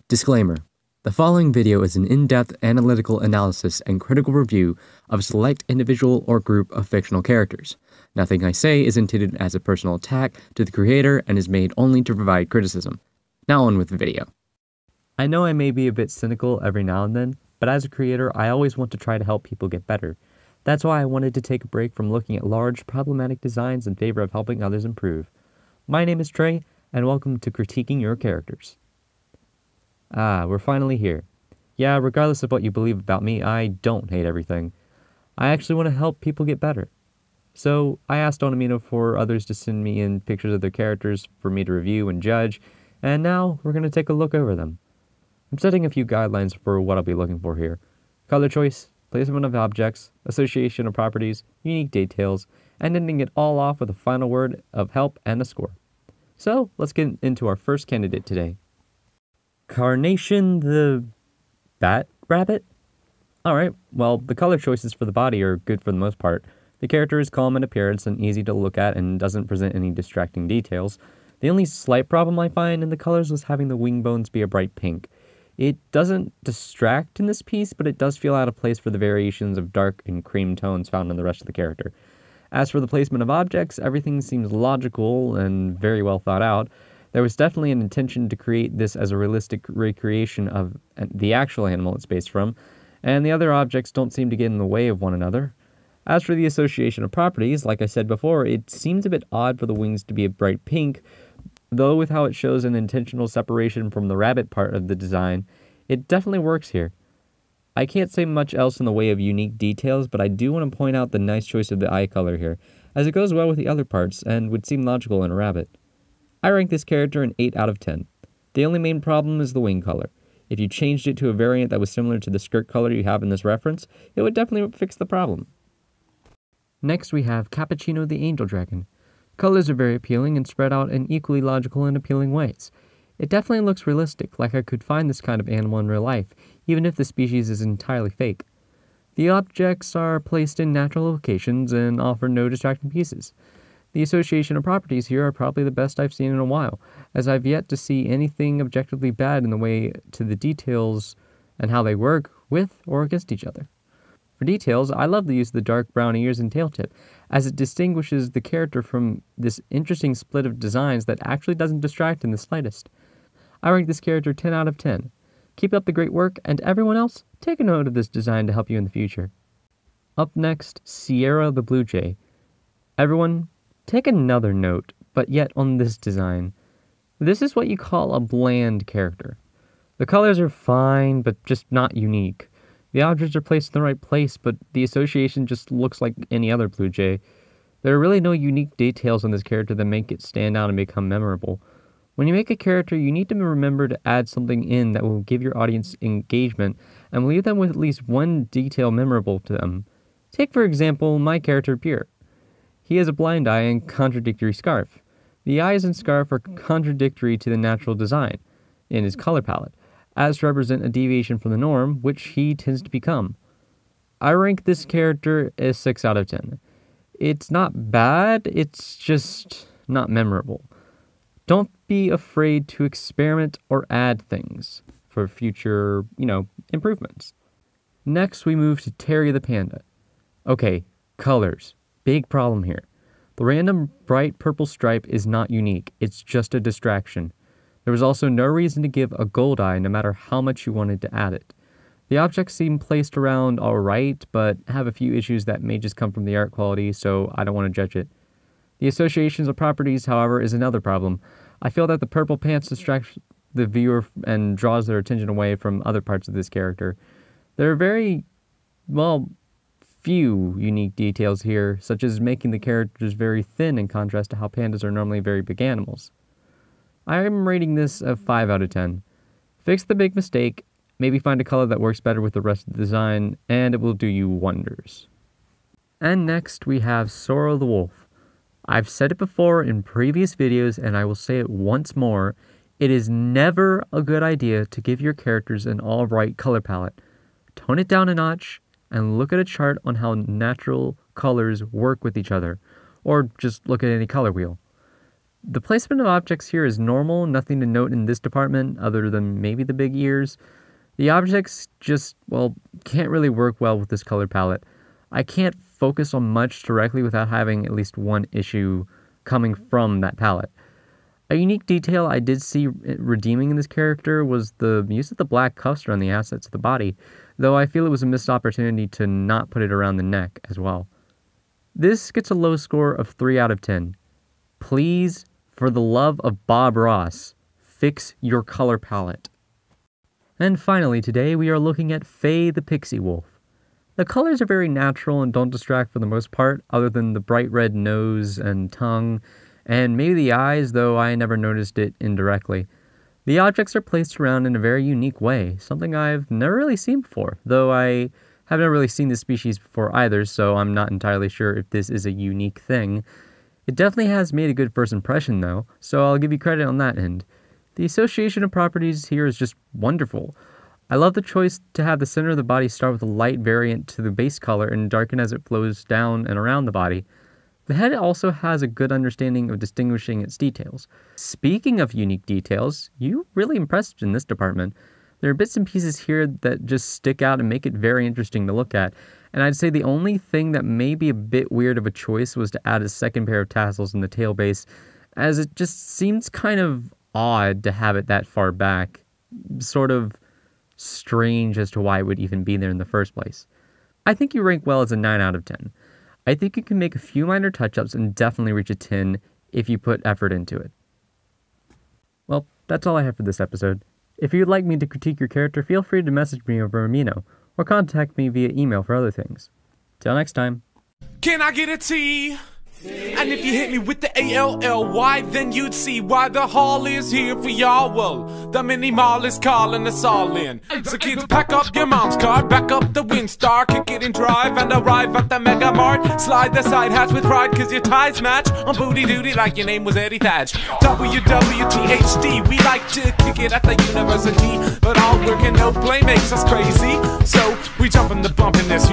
Disclaimer. The following video is an in-depth analytical analysis and critical review of a select individual or group of fictional characters. Nothing I say is intended as a personal attack to the creator and is made only to provide criticism. Now on with the video. I know I may be a bit cynical every now and then, but as a creator, I always want to try to help people get better. That's why I wanted to take a break from looking at large, problematic designs in favor of helping others improve. My name is Trey, and welcome to Critiquing Your Characters. We're finally here. Yeah, regardless of what you believe about me, I don't hate everything. I actually want to help people get better. So, I asked on Amino for others to send me in pictures of their characters for me to review and judge, and now we're going to take a look over them. I'm setting a few guidelines for what I'll be looking for here. Color choice, placement of objects, association of properties, unique details, and ending it all off with a final word of help and a score. So, let's get into our first candidate today. Carnation the Rabbat? Alright, well, the color choices for the body are good for the most part. The character is calm in appearance and easy to look at and doesn't present any distracting details. The only slight problem I find in the colors was having the wing bones be a bright pink. It doesn't distract in this piece, but it does feel out of place for the variations of dark and cream tones found in the rest of the character. As for the placement of objects, everything seems logical and very well thought out. There was definitely an intention to create this as a realistic recreation of the actual animal it's based from, and the other objects don't seem to get in the way of one another. As for the association of properties, like I said before, it seems a bit odd for the wings to be a bright pink, though with how it shows an intentional separation from the rabbit part of the design, it definitely works here. I can't say much else in the way of unique details, but I do want to point out the nice choice of the eye color here, as it goes well with the other parts and would seem logical in a rabbit. I rank this character an 8 out of 10. The only main problem is the wing color. If you changed it to a variant that was similar to the skirt color you have in this reference, it would definitely fix the problem. Next we have Cappuccino the Angel Dragon. Colors are very appealing and spread out in equally logical and appealing ways. It definitely looks realistic, like I could find this kind of animal in real life, even if the species is entirely fake. The objects are placed in natural locations and offer no distracting pieces. The association of properties here are probably the best I've seen in a while, as I've yet to see anything objectively bad in the way to the details and how they work with or against each other. For details, I love the use of the dark brown ears and tail tip, as it distinguishes the character from this interesting split of designs that actually doesn't distract in the slightest. I rank this character 10 out of 10. Keep up the great work, and everyone else, take a note of this design to help you in the future. Up next, Sora the Blue Jay. Everyone, take another note, but yet on this design. This is what you call a bland character. The colors are fine, but just not unique. The objects are placed in the right place, but the association just looks like any other blue jay. There are really no unique details on this character that make it stand out and become memorable. When you make a character, you need to remember to add something in that will give your audience engagement and leave them with at least one detail memorable to them. Take, for example, my character Pure. He has a blind eye and contradictory scarf. The eyes and scarf are contradictory to the natural design in his color palette, as to represent a deviation from the norm, which he tends to become. I rank this character as 6 out of 10. It's not bad, it's just not memorable. Don't be afraid to experiment or add things for future, improvements. Next, we move to Terry the Panda. Okay, colors. Big problem here. The random bright purple stripe is not unique, it's just a distraction. There was also no reason to give a gold eye no matter how much you wanted to add it. The objects seem placed around alright, but have a few issues that may just come from the art quality, so I don't want to judge it. The associations of properties, however, is another problem. I feel that the purple pants distracts the viewer and draws their attention away from other parts of this character. There are few unique details here, such as making the characters very thin in contrast to how pandas are normally very big animals. I am rating this a 5 out of 10. Fix the big mistake, maybe find a color that works better with the rest of the design, and it will do you wonders. And next we have Sora the Wolf. I've said it before in previous videos, and I will say it once more. It is never a good idea to give your characters an all-right color palette. Tone it down a notch, and look at a chart on how natural colors work with each other, or just look at any color wheel. The placement of objects here is normal, nothing to note in this department other than maybe the big ears. The objects just, well, can't really work well with this color palette. I can't focus on much directly without having at least one issue coming from that palette. A unique detail I did see redeeming in this character was the use of the black cuffs around the assets of the body, though I feel it was a missed opportunity to not put it around the neck as well. This gets a low score of 3 out of 10. Please, for the love of Bob Ross, fix your color palette. And finally today we are looking at Faye the Pixie Wolf. The colors are very natural and don't distract for the most part, other than the bright red nose and tongue, and maybe the eyes, though I never noticed it indirectly. The objects are placed around in a very unique way, something I've never really seen before, though I have never really seen this species before either, so I'm not entirely sure if this is a unique thing. It definitely has made a good first impression though, so I'll give you credit on that end. The association of properties here is just wonderful. I love the choice to have the center of the body start with a light variant to the base color and darken as it flows down and around the body. The head also has a good understanding of distinguishing its details. Speaking of unique details, you really impressed in this department. There are bits and pieces here that just stick out and make it very interesting to look at, and I'd say the only thing that may be a bit weird of a choice was to add a second pair of tassels in the tail base, as it just seems kind of odd to have it that far back. Sort of strange as to why it would even be there in the first place. I think you rank well as a 9 out of 10. I think you can make a few minor touch-ups and definitely reach a 10 if you put effort into it. Well, that's all I have for this episode. If you'd like me to critique your character, feel free to message me over Amino, or contact me via email for other things. Till next time. Can I get a T? And if you hit me with the A-L-L-Y, then you'd see why the hall is here for y'all. Well, the mini mall is calling us all in. So kids, pack up your mom's car, back up the Windstar, kick it in drive, and arrive at the Mega Mart. Slide the side hatch with pride, cause your ties match on booty duty like your name was Eddie Thatch. WWTHD, we like to kick it at the university, but all work and no play makes us crazy. So we jump in the bump in this